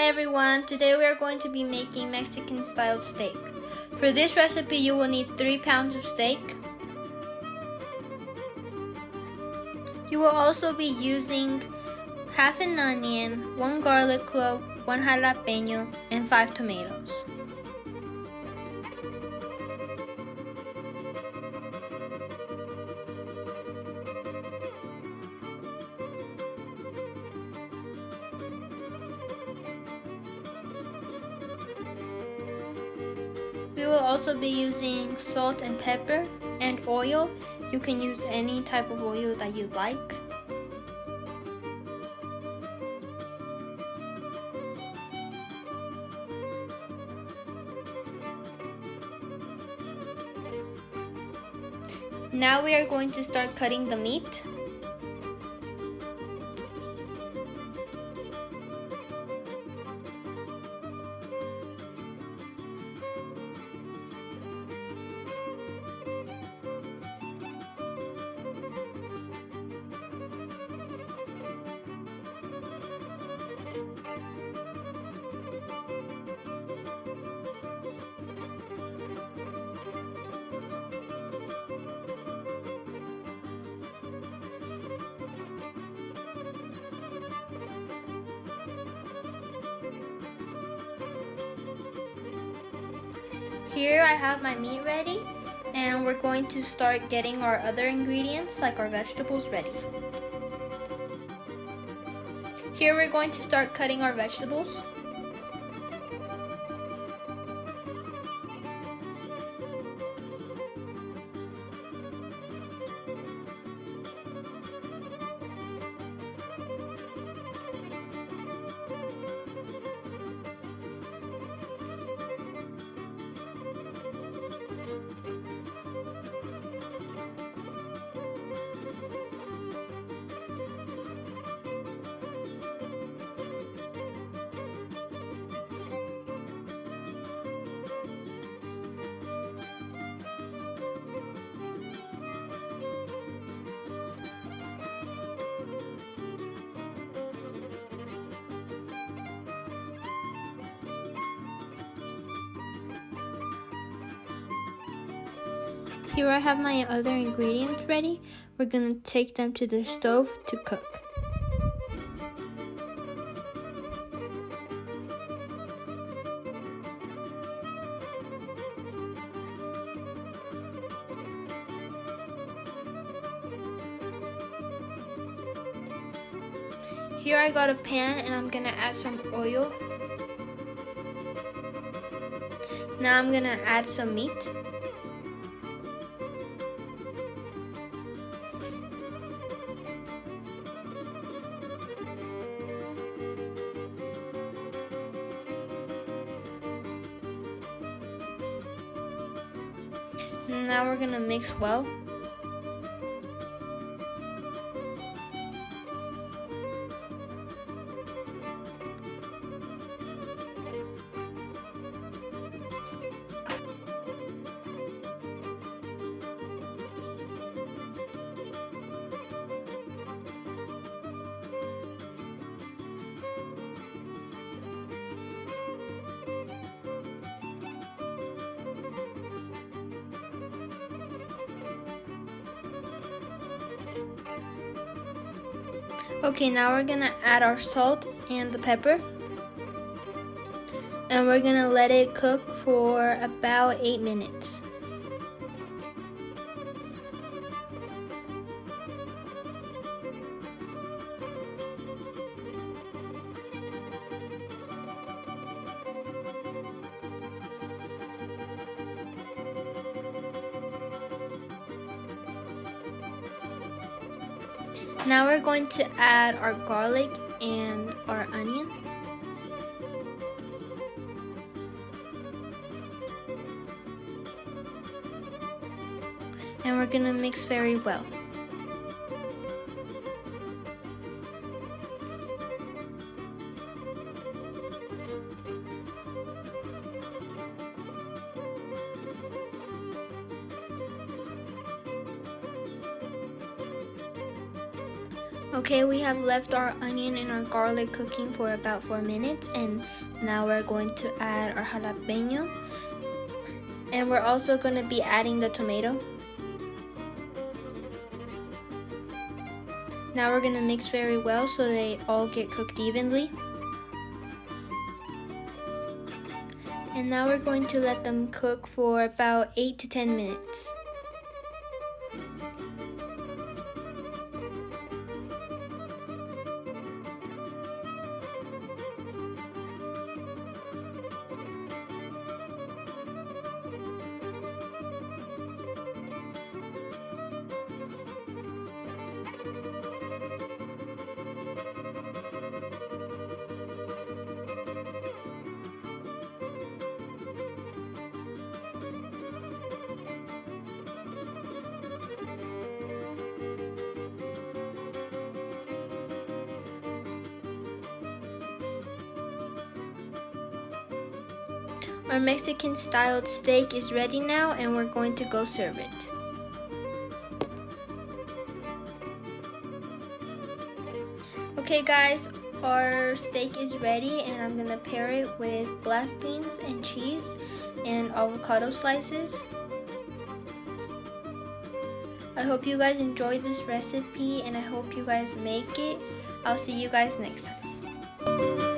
Hi everyone, today we are going to be making Mexican style steak. For this recipe you will need 3 pounds of steak. You will also be using half an onion, 1 garlic clove, 1 jalapeno, and 5 tomatoes. We will also be using salt and pepper and oil. You can use any type of oil that you like. Now we are going to start cutting the meat. Here I have my meat ready, and we're going to start getting our other ingredients like our vegetables ready. Here we're going to start cutting our vegetables. Here I have my other ingredients ready. We're gonna take them to the stove to cook. Here I got a pan and I'm gonna add some oil. Now I'm gonna add some meat. Now we're gonna mix well. Okay, now we're gonna add our salt and the pepper. And we're gonna let it cook for about 8 minutes. Now we're going to add our garlic and our onion. And we're gonna mix very well. Okay, we have left our onion and our garlic cooking for about 4 minutes, and now we're going to add our jalapeno, and we're also going to be adding the tomato. Now we're going to mix very well so they all get cooked evenly. And now we're going to let them cook for about 8 to 10 minutes. Our Mexican styled steak is ready now, and we're going to go serve it. Okay guys, our steak is ready, and I'm gonna pair it with black beans and cheese and avocado slices. I hope you guys enjoyed this recipe, and I hope you guys make it. I'll see you guys next time.